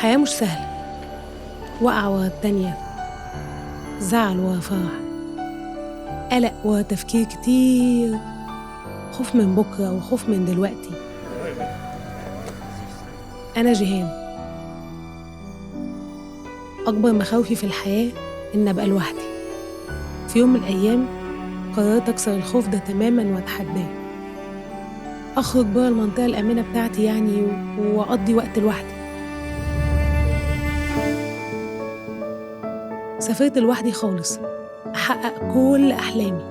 الحياة مش سهلة، وقع ورا التانية، زعل ورا فرح، قلق ورا تفكير كتير، خوف من بكرة وخوف من دلوقتي. أنا جيهان، أكبر مخاوفي في الحياة إن أبقى لوحدي. في يوم من الأيام قررت أكسر الخوف ده تماماً وأتحداه، أخرج بره المنطقة الآمنة بتاعتي يعني وأقضي وقت لوحدي. سافرت لوحدي خالص، أحقق كل أحلامي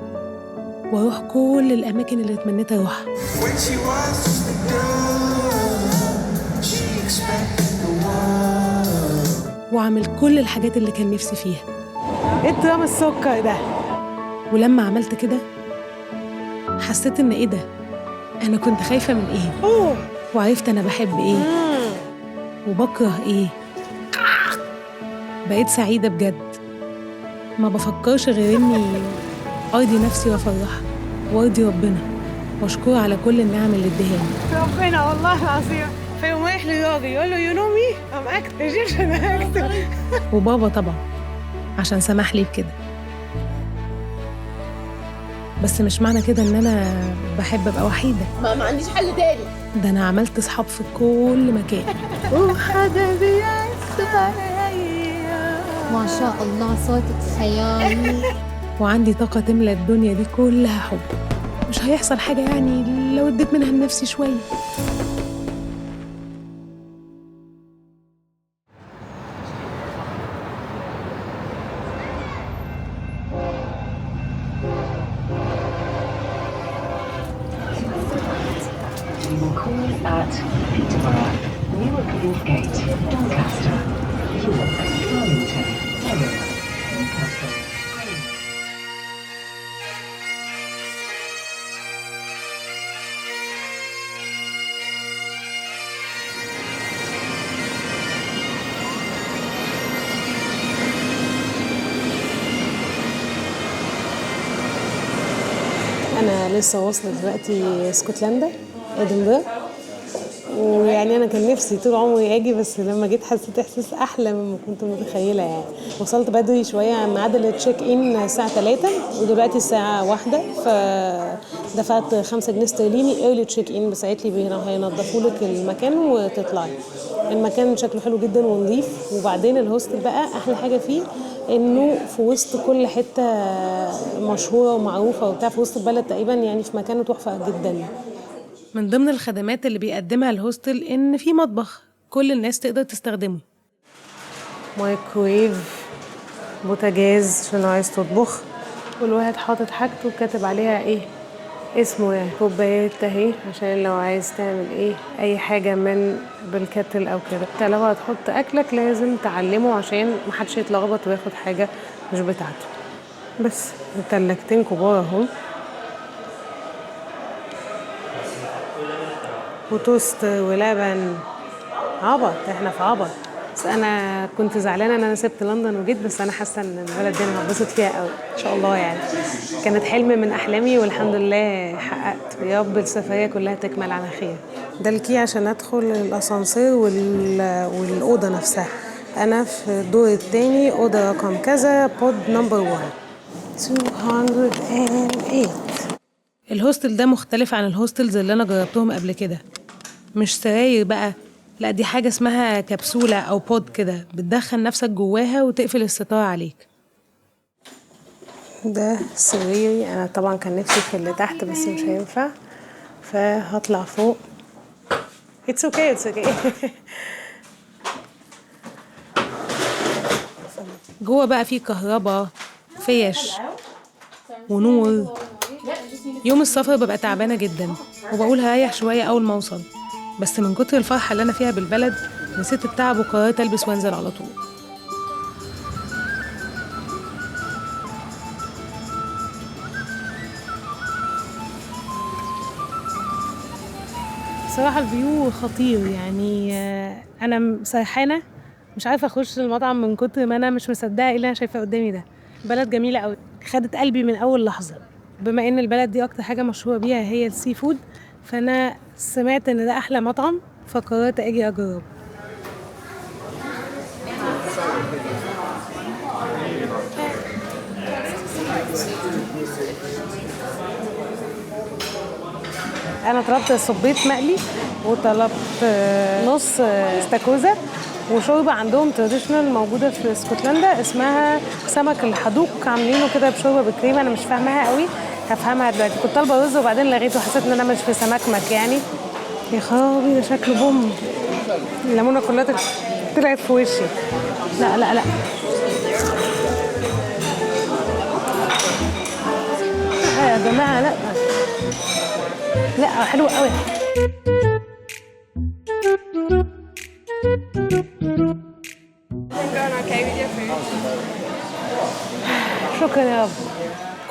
وأروح كل الأماكن اللي اتمنيت أروحها، وأعمل كل الحاجات اللي كان نفسي فيها. إيه الطعم السكر ده؟ ولما عملت كده حسيت إن إيه ده؟ أنا كنت خايفة من إيه؟ وعرفت أنا بحب إيه وبكره إيه. بقيت سعيدة بجد، ما بفكرش غير إني أرضي نفسي وأفرحها وأرضي ربنا وأشكره على كل النعم اللي اديهاني. ربنا والله العظيم. في يوم رايح لراجل يقول له يو نو مي ام اكتر ايجيبشن اكتر. وبابا طبعا عشان سمح لي بكده، بس مش معنى كده إن أنا بحب أبقى وحيدة. ما عنديش حل تاني. ده أنا عملت صحاب في كل مكان. وحدا بيعز عليا. ما شاء الله صوتك خيالي. وعندي طاقة تملى الدنيا دي كلها حب. مش هيحصل حاجة يعني لو اديت منها لنفسي شوية. At Peterborough, Newark Gate, Doncaster, York, Darlington, Durham, Newcastle. أنا لسه واصلة دلوقتي اسكتلندا، إدنبرا، ويعني أنا كان نفسي طول عمري أجي، بس لما جيت حسيت إحساس أحلى مما كنت متخيلة. يعني وصلت بدري شوية، ميعاد التشيك إن الساعة 3 ودلوقتي الساعة 1، فدفعت 5 جنيه استرليني ايرلي تشيك إن، بس قالت لي هينضفوا لك المكان وتطلعي. المكان شكله حلو جدا ونظيف، وبعدين الهوستل بقى أحلى حاجة فيه إنه في وسط كل حتة مشهورة ومعروفة وبتاع، في وسط البلد تقريبا، يعني في مكانه تحفة جدا. من ضمن الخدمات اللي بيقدمها الهوستل إن في مطبخ كل الناس تقدر تستخدمه، مايكرويف، بوتاجاز عشان لو عايز تطبخ، كل واحد حاطط حاجته وكاتب عليها ايه اسمه، يعني كوبايات اهي عشان لو عايز تعمل ايه اي حاجة من بالكتل او كده. انت لو هتحط اكلك لازم تعلمه عشان محدش يتلخبط وياخد حاجة مش بتاعته. بس تلاجتين كبار اهو، وتوست ولبن. عبط، احنا في عبط. بس انا كنت زعلانه ان انا سبت لندن وجيت، بس انا حاسه ان البلد دي انا هتبسط فيها قوي ان شاء الله. يعني كانت حلم من احلامي والحمد لله حققت. يا رب السفريه كلها تكمل على خير. ده الكي عشان ادخل الاسانسير والاوضه نفسها. انا في الدور الثاني، اوضه رقم كذا، بود نمبر 1 208. الهوستل ده مختلف عن الهوستلز اللي انا جربتهم قبل كده. مش سراير بقى، لا، دي حاجة اسمها كبسولة أو بود كده، بتدخل نفسك جواها وتقفل الستارة عليك. ده سريري، أنا طبعا كان نفسي في اللي تحت بس مش هينفع، فهطلع فوق. It's okay, it's okay. جوه بقى فيه كهرباء، فيش ونور. يوم السفر ببقى تعبانة جدا وبقول هريح شوية أول ما أوصل، بس من كتر الفرحة اللي أنا فيها بالبلد نسيت التعب وقررت ألبس وأنزل على طول. بصراحة الفيو خطير، يعني أنا سرحانة مش عارفة أخش المطعم من كتر ما أنا مش مصدقة إيه اللي أنا شايفاه قدامي ده. بلد جميلة قوي، خدت قلبي من أول لحظة. بما إن البلد دي أكتر حاجة مشهورة بيها هي السي فود، فأنا سمعت إن ده أحلى مطعم فقررت أجي أجرب. انا طلبت صبيط مقلي وطلبت نص استاكوزا وشوربه عندهم تراديشنال موجوده في اسكتلندا اسمها سمك الحدوق، عاملينه كده بشوربه بالكريمه. انا مش فاهماها قوي، هفهمها دلوقتي. كنت طالبه رز وبعدين لغيته، حسيت ان انا مش في سمكمك يعني. يا خرابي ده شكله بوم. الليمونه كلها طلعت في وشي. لا لا لا يا جماعه، لا لا حلو قوي. شكرا يا رب.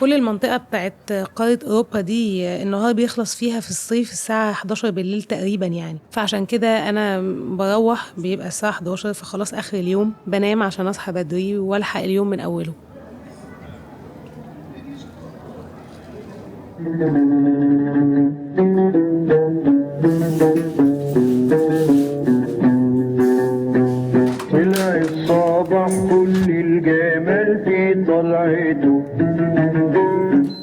كل المنطقة بتاعت قارة أوروبا دي النهار بيخلص فيها في الصيف الساعة 11 بالليل تقريبا يعني، فعشان كده أنا بروح بيبقى الساعة 11، فخلاص آخر اليوم بنام عشان أصحى بدري والحق اليوم من أوله. طلع الصباح كل الجمال في طلعته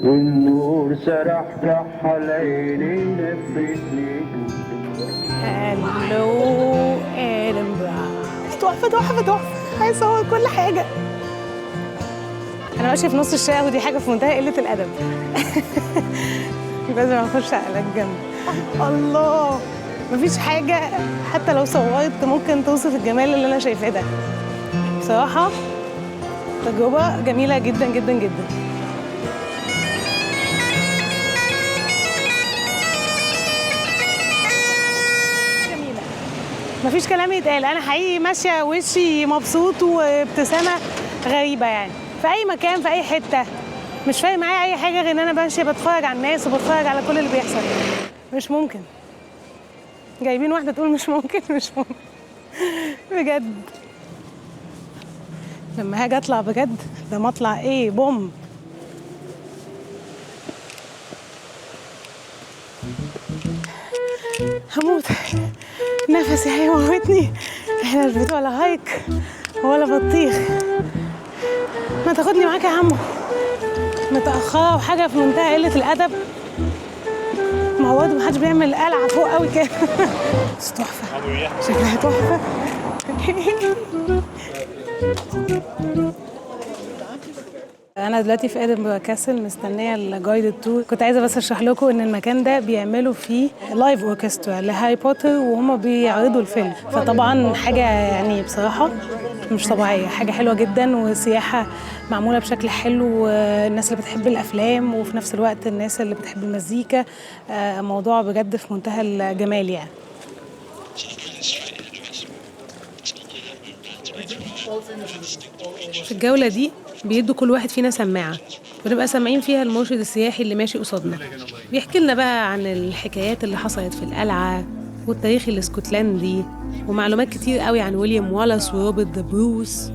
والنور سرح كحل عينينا في سنيته. هلو إدنبرا، تحفة تحفة تحفة، عايز أصور كل حاجة. أنا ماشية في نص الشارع ودي حاجة في منتهى قلة الأدب. لازم أخش على الجنب. الله، مفيش حاجة حتى لو صورت ممكن توصف الجمال اللي أنا شايفاه ده. بصراحة تجربة جميلة جدا جدا جدا. جميلة، مفيش كلام يتقال. أنا حقيقي ماشية وشي مبسوط وابتسامة غريبة يعني، في أي مكان في أي حتة مش فاهم معايا أي حاجة غير إن أنا ماشية بتفرج على الناس وبتفرج على كل اللي بيحصل. مش ممكن جايبين واحدة تقول مش ممكن. مش ممكن بجد. لما هاجي اطلع بجد ده مطلع ايه بوم. هموت، نفسي هيموتني. احنا مش بتوع لا هايك ولا بطيخ. ما تاخدني معاك يا عمو، متأخرة وحاجة في منتهى قلة الأدب. ما هو برضه محدش بيعمل قلعة فوق قوي كده. بس تحفة، شكلها تحفة. أنا دلوقتي في إدنبرا كاسل مستنية الجايدد تور. كنت عايزة بس أشرح لكم إن المكان ده بيعملوا فيه لايف أوركسترا لهاري بوتر وهما بيعرضوا الفيلم، فطبعا حاجة يعني بصراحة مش طبيعية، حاجة حلوة جدا وسياحة معمولة بشكل حلو. الناس اللي بتحب الأفلام وفي نفس الوقت الناس اللي بتحب المزيكا، موضوع بجد في منتهى الجمال يعني. في الجولة دي بيدوا كل واحد فينا سماعة ونبقى سامعين فيها المرشد السياحي اللي ماشي قصادنا، بيحكي لنا بقى عن الحكايات اللي حصلت في القلعة والتاريخ الاسكتلندي ومعلومات كتير قوي عن ويليام والاس وروبرت ذا بروس.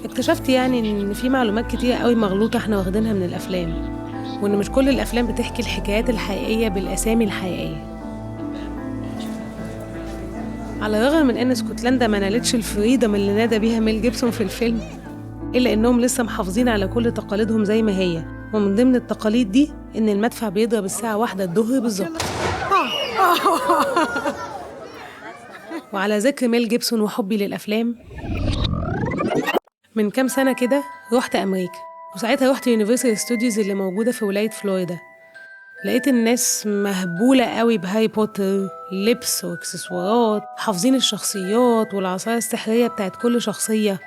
اكتشفت يعني ان في معلومات كتير قوي مغلوطة احنا واخدينها من الافلام، وان مش كل الافلام بتحكي الحكايات الحقيقية بالاسامي الحقيقية. على الرغم من ان اسكتلندا ما نالتش الفريدم اللي نادى بيها ميل جيبسون في الفيلم، الا انهم لسه محافظين على كل تقاليدهم زي ما هي، ومن ضمن التقاليد دي ان المدفع بيضرب الساعة 1 الظهر بالظبط. وعلى ذكر ميل جيبسون وحبي للافلام، من كام سنة كده رحت امريكا، وساعتها رحت يونيفرسال ستوديوز اللي موجودة في ولاية فلوريدا. لقيت الناس مهبولة قوي بهاري بوتر، لبس واكسسوارات، حافظين الشخصيات والعصاية السحرية بتاعت كل شخصية.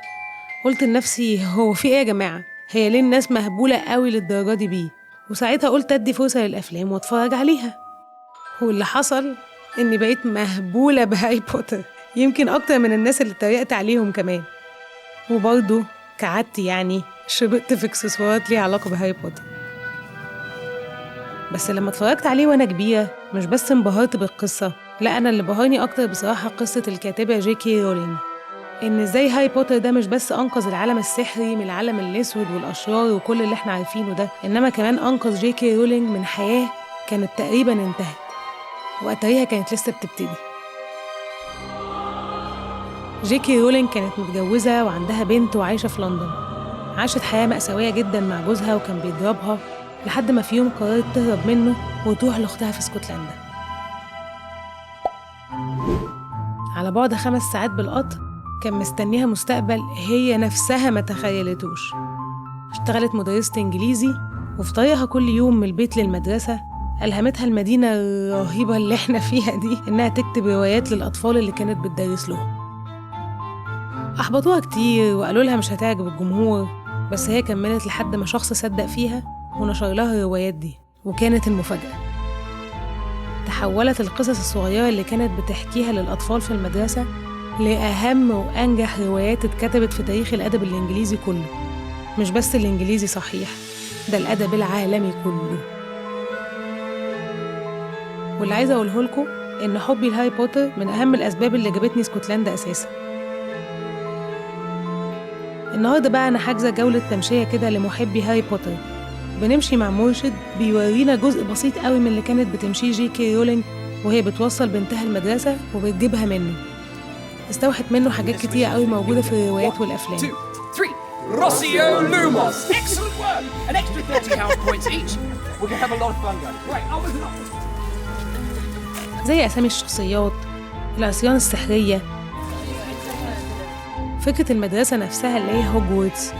قلت لنفسي هو في ايه يا جماعة؟ هي ليه الناس مهبولة قوي للدرجة دي بيه؟ وساعتها قلت ادي فرصة للأفلام واتفرج عليها. واللي حصل اني بقيت مهبولة بهاري بوتر، يمكن اكتر من الناس اللي اتريقت عليهم كمان. وبرضه كعادتي يعني شبقت في اكسسوارات ليها علاقة بهاري بوتر. بس لما اتفرجت عليه وانا كبيرة مش بس انبهرت بالقصة، لا انا اللي بهرني اكتر بصراحة قصة الكاتبة جي.كي. رولينج، ان ازاي هاري بوتر ده مش بس انقذ العالم السحري من العالم الاسود والاشرار وكل اللي احنا عارفينه ده، انما كمان انقذ جي.كي. رولينج من حياة كانت تقريبا انتهت وقتها كانت لسه بتبتدي. جي.كي. رولينج كانت متجوزة وعندها بنت وعايشة في لندن. عاشت حياة مأساوية جدا مع جوزها وكان بيضربها، لحد ما في يوم قررت تهرب منه وتروح لأختها في اسكتلندا. على بعد 5 ساعات بالقطر كان مستنيها مستقبل هي نفسها ما تخيلتوش. اشتغلت مدرسة إنجليزي، وفي طريقها كل يوم من البيت للمدرسة ألهمتها المدينة الرهيبة اللي احنا فيها دي إنها تكتب روايات للأطفال اللي كانت بتدرس لهم. أحبطوها كتير وقالوا لها مش هتعجب الجمهور، بس هي كملت لحد ما شخص صدق فيها ونشر لها الروايات دي. وكانت المفاجأة، تحولت القصص الصغيرة اللي كانت بتحكيها للأطفال في المدرسة لأهم وأنجح روايات اتكتبت في تاريخ الأدب الإنجليزي كله. مش بس الإنجليزي صحيح، ده الأدب العالمي كله. واللي عايزة أقوله لكم إن حبي لهاري بوتر من أهم الأسباب اللي جابتني اسكتلندا أساساً. النهاردة بقى أنا حاجزة جولة تمشية كده لمحبي هاري بوتر، بنمشي مع مرشد بيورينا جزء بسيط قوي من اللي كانت بتمشيه جي كي رولينج وهي بتوصل بنتها المدرسة وبتجيبها منه. استوحت منه حاجات كتير قوي موجودة في الروايات والأفلام. 2, 3. Rossio Lumos. Excellent work. An extra 30 house points each. We're gonna have a lot of fun, guys. Right, up and up. زي أسامي الشخصيات، العصيان السحرية، فكرة المدرسة نفسها اللي هي هوجورتس.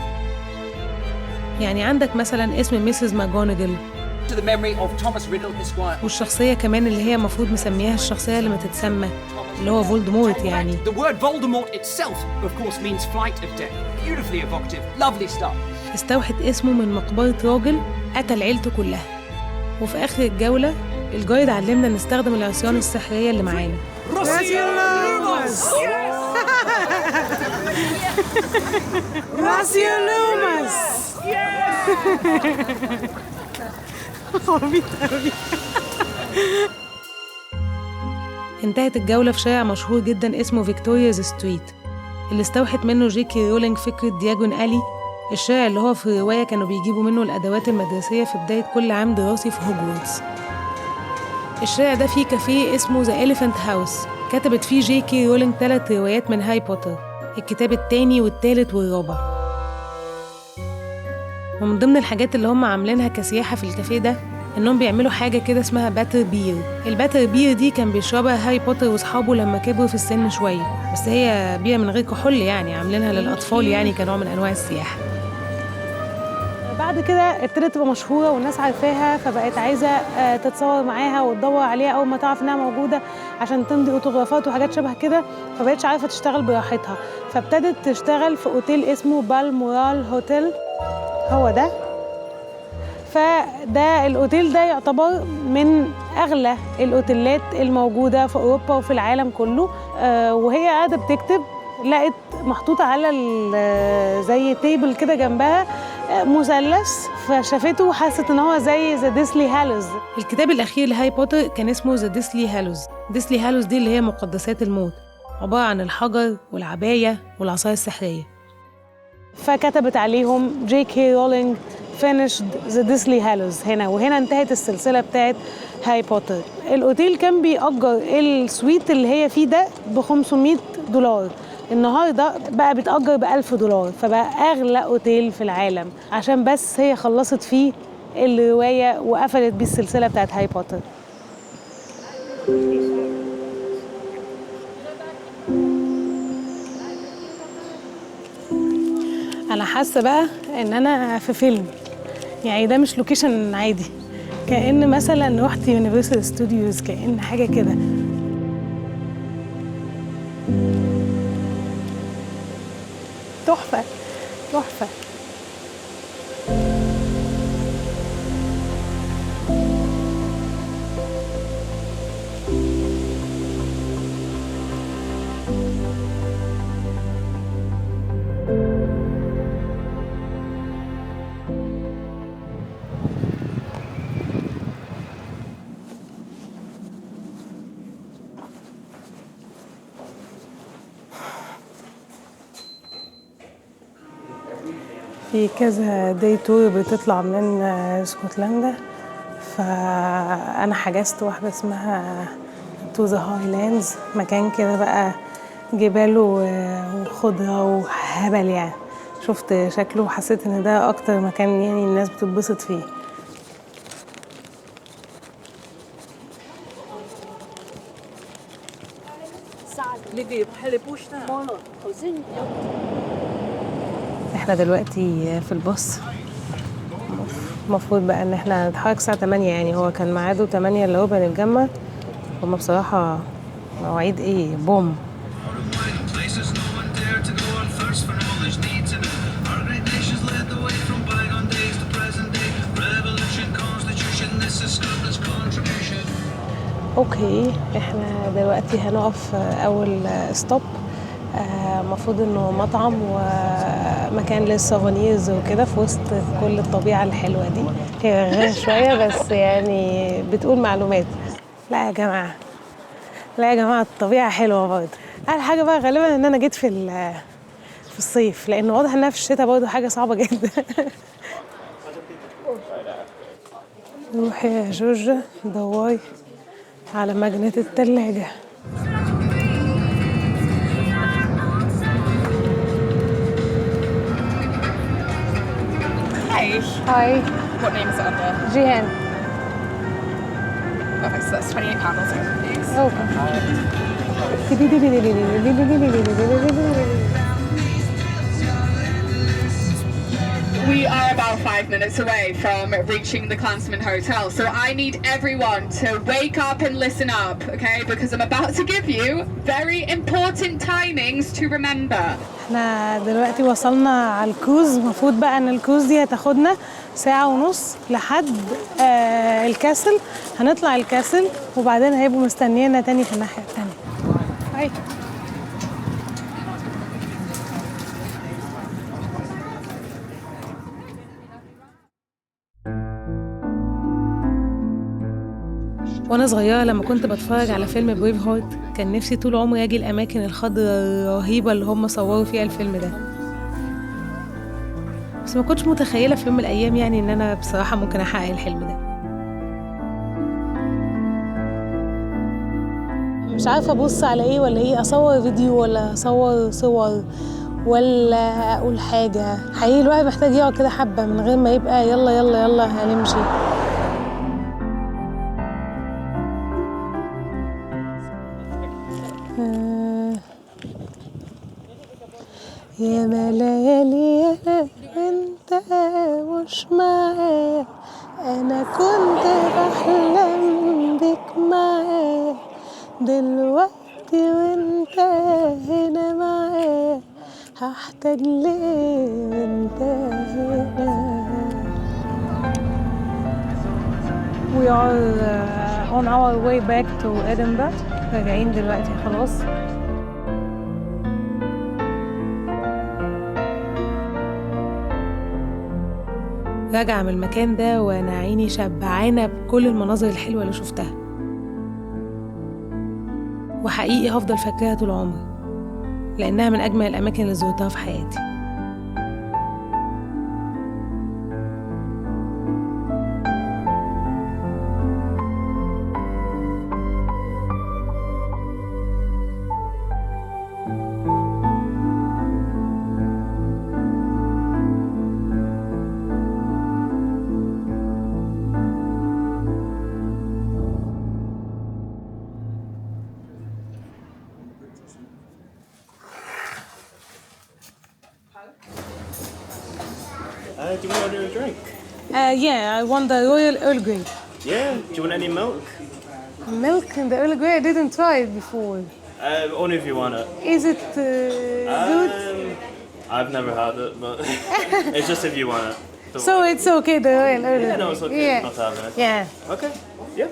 يعني عندك مثلا اسم ميسيس ماجوناجل، To the memory of Thomas Riddle, Esquire. والشخصية كمان اللي هي مفروض مسميها الشخصية اللي ما تتسمى، اللي هو فولدمورت يعني. The word Voldemort itself, of course, means flight of death. Beautifully evocative. Lovely stuff. استوحت اسمه من مقبرة راجل قتل عيلته كلها. وفي آخر الجولة الجايد علمنا نستخدم العصيان السحرية اللي معانا. Rossio Lumos. راسيو لوماس. انتهت الجولة في شارع مشهور جدا اسمه فيكتورياز ستريت، اللي استوحت منه جي كي رولينج فكرة دياجون ألي، الشارع اللي هو في الرواية كانوا بيجيبوا منه الأدوات المدرسية في بداية كل عام دراسي في هوجورتس. الشارع ده فيه كافيه اسمه ذا إليفانت هاوس، كتبت فيه جي كي رولينج 3 روايات من هاري بوتر، الكتاب التاني والتالت والرابع. ومن ضمن الحاجات اللي هم عاملينها كسياحة في الكافيه ده إنهم بيعملوا حاجة كده اسمها باتر بير. الباتر بير دي كان بيشربها هاري بوتر وأصحابه لما كبروا في السن شوية، بس هي بير من غير كحول يعني، عاملينها للأطفال يعني كنوع من أنواع السياحة. بعد كده ابتدت تبقى مشهورة والناس عارفاها، فبقت عايزة تتصور معاها وتدور عليها أول ما تعرف إنها موجودة عشان تمضي أوتوغرافات وحاجات شبه كده، فبقتش عارفة تشتغل براحتها، فابتدت تشتغل في أوتيل اسمه بالمورال هوتيل. هو ده، فده الأوتيل ده يعتبر من أغلى الأوتيلات الموجودة في أوروبا وفي العالم كله. وهي قاعدة بتكتب لقت محطوطة على زي تيبل كده جنبها مثلث، فشافته وحست ان هو زي ذا ديسلي هالوز. الكتاب الأخير لهاري بوتر كان اسمه ذا ديسلي هالوز. ديسلي هالوز دي اللي هي مقدسات الموت، عبارة عن الحجر والعباية والعصاية السحرية. فكتبت عليهم جي كي رولينج finished the Deathly Hallows هنا، وهنا انتهت السلسلة بتاعت هاري بوتر. الأوتيل كان بيأجر السويت اللي هي فيه ده ب$500، النهارده بقى بيتأجر ب$1000، فبقى أغلى أوتيل في العالم عشان بس هي خلصت فيه الرواية وقفلت بيه السلسلة بتاعت هاري بوتر. أنا حاسة بقى إن أنا في فيلم، يعني ده مش لوكيشن عادي، كأن مثلا رحت يونيفرسال ستوديوز، كأن حاجة كده. تحفة تحفة. في كذا داي تور بتطلع من اسكتلندا، فأنا حجزت واحدة اسمها تو ذا هايلاندز، مكان كده بقى جبال وخضرة وهبل يعني. شفت شكله وحسيت ان ده اكتر مكان يعني الناس بتتبسط فيه. احنا دلوقتي في الباص. المفروض بقى ان احنا نتحرك الساعة 8، يعني هو كان ميعاده 8 اللي هو بنتجمع. هما بصراحة مواعيد ايه بوم. اوكي، احنا دلوقتي هنقف اول ستوب. المفروض انه مطعم ومكان للسوفونيرز وكده في وسط كل الطبيعة الحلوة دي. هي غير شوية بس يعني بتقول معلومات. لا يا جماعة، لا يا جماعة، الطبيعة حلوة برضه. أحلى حاجة بقى غالبا إن أنا جيت في الصيف، لأن واضح إنها في الشتاء برضه حاجة صعبة جدا. روحي يا جورجيا دوري على ماجنة التلاجة. Hi. هاي What name is it under? جيهان. Okay, so that's £28 please. We are about 5 minutes away from reaching the Clansman Hotel, so I need everyone to wake up and listen up, okay? Because I'm about to give you very important timings to remember. احنا دلوقتي وصلنا على الكروز. المفروض بقى ان الكروز دي هتاخدنا 1.5 ساعة لحد الكاسل. هنطلع الكاسل وبعدين هيبقوا مستنيينا تاني في الناحية التانية. هاي وانا صغيره لما كنت بتفرج على فيلم بريف هارت كان نفسي طول عمري اجي الاماكن الخضراء الرهيبه اللي هم صوروا فيها الفيلم ده، بس ما كنتش متخيله في يوم من الايام يعني ان انا بصراحه ممكن احقق الحلم ده. مش عارفه ابص على ايه ولا ايه، اصور فيديو ولا اصور صور ولا اقول حاجه. حقيقي الواحد محتاج يقعد كده حبه من غير ما يبقى يلا يلا يلا هنمشي. يا ليالي يا انت مش معايا، انا كنت بحلم بك معايا، دلوقتي وانت هنا معايا، هحتاج ليه وانت هنا. We are on our way back to Edinburgh. راجعين دلوقتي خلاص. راجعة من المكان ده وانا عيني شبعانة بكل المناظر الحلوة اللي شفتها، وحقيقي هفضل فاكراها طول عمري لأنها من أجمل الأماكن اللي زرتها في حياتي. Do you want to order a drink? Yeah, I want the Royal Earl Grey. Yeah. Do you want any milk? Milk in the Earl Grey? I didn't try it before. Only if you want it. Is it good? I've never had it, but it's just if you want it. Don't So worry. it's okay, the Royal Earl Grey? Yeah, no, it's okay. Yeah. Not having it. Yeah. Okay. Yeah.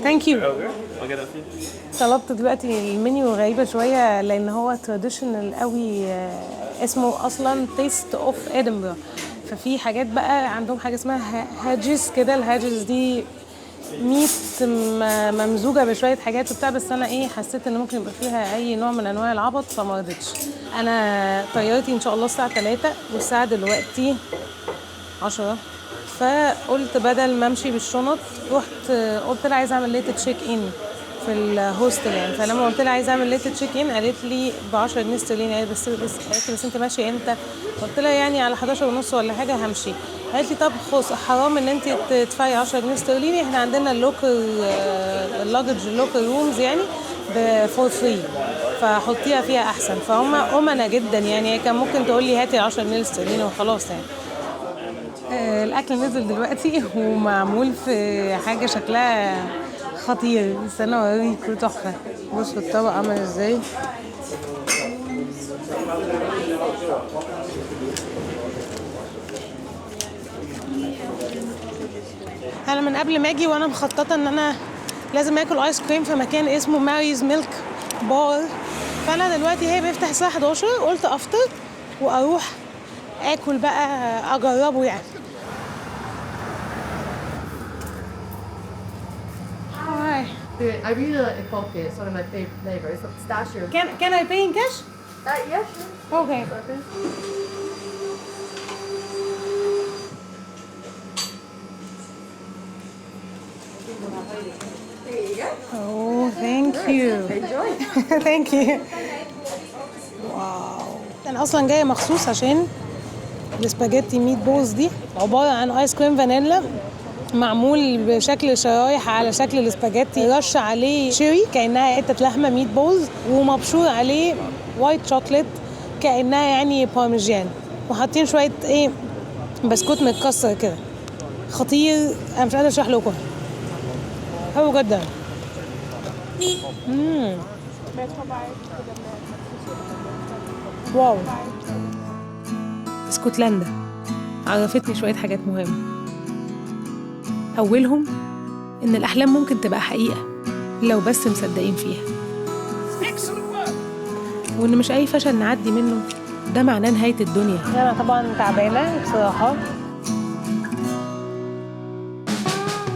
Thank you. Okay. I'll get it for you. طلبت دلوقتي المنيو غريبة شوية لأن هو traditional قوي، اسمه أصلا Taste of Edinburgh. ففي حاجات بقى عندهم حاجة اسمها هاجز كده. الهاجز دي ميت ممزوجة بشوية حاجات وبتاع، بس أنا حسيت إن ممكن يبقى فيها أي نوع من أنواع العبط فما رضيتش. أنا طيارتي إن شاء الله الساعة 3 والساعة دلوقتي 10، فقلت بدل ما أمشي بالشنط رحت قلت لها عايزة أعمل ليت تشيك إن في الهوستل يعني. فلما قلت لها عايزه اعمل ليت تشيك ان قالت لي ب 10 جنيه استرليني. قالت بس انت ماشيه امتى؟ قلت لها يعني على 11:30 ولا حاجه همشي. قالت لي طب خلاص حرام ان انت تدفعي 10 جنيه استرليني، احنا عندنا اللوكر اللاجج اللوكر رومز يعني فور فري. فحطيها فيها احسن. فهم امنا جدا يعني. كان ممكن تقول لي هاتي 10 جنيه استرليني وخلاص يعني. الاكل نزل دلوقتي ومعمول في حاجه شكلها خطير. استنى اوريكم، تحفه. بصوا الطبق عامل ازاي. انا من قبل ما اجي وانا مخططه ان انا لازم اكل ايس كريم في مكان اسمه ماريز ميلك بار. فانا دلوقتي هي بيفتح الساعه 11، قلت افطر واروح اكل بقى اجربه يعني. Hi. I really like the coffee. It's one of my favorite flavors. It's pistachio. Can I pay in cash? Yeah, sure. Okay. There you go. Oh, thank you. Enjoy. Thank you. واو. انا اصلا جايه مخصوص عشان السباجيتي ميت بولز دي عباره عن ايس كريم فانيلا معمول بشكل شرايح على شكل السباجيتي، رش عليه شيري كانها حته لحمه ميت بولز، ومبشور عليه وايت شوكليت كانها يعني بارميجان، وحاطين شويه ايه بسكوت متكسر كده. خطير، انا مش قادره اشرح لكم. حلو جدا. واو. اسكتلندا عرفتني شويه حاجات مهمه. أولهم إن الأحلام ممكن تبقى حقيقة لو بس مصدقين فيها، وإن مش أي فشل نعدي منه ده معناه نهاية الدنيا. أنا طبعا تعبانة بصراحة.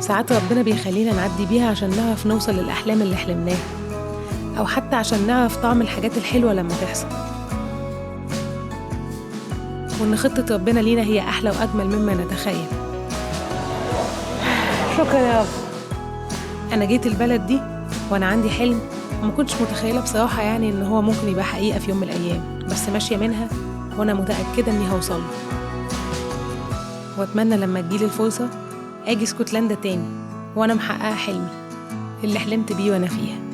ساعات ربنا بيخلينا نعدي بيها عشان نعرف نوصل للأحلام اللي حلمناها، أو حتى عشان نعرف طعم الحاجات الحلوة لما تحصل، وإن خطة ربنا لينا هي أحلى وأجمل مما نتخيل. شكرا يا رب. أنا جيت البلد دي وأنا عندي حلم وما كنتش متخيلة بصراحة يعني إن هو ممكن يبقى حقيقة في يوم من الأيام، بس ماشية منها وأنا متأكدة إني هوصل له. وأتمنى لما تجيلي الفرصة أجي اسكتلندا تاني وأنا محققة حلمي اللي حلمت بيه وأنا فيها.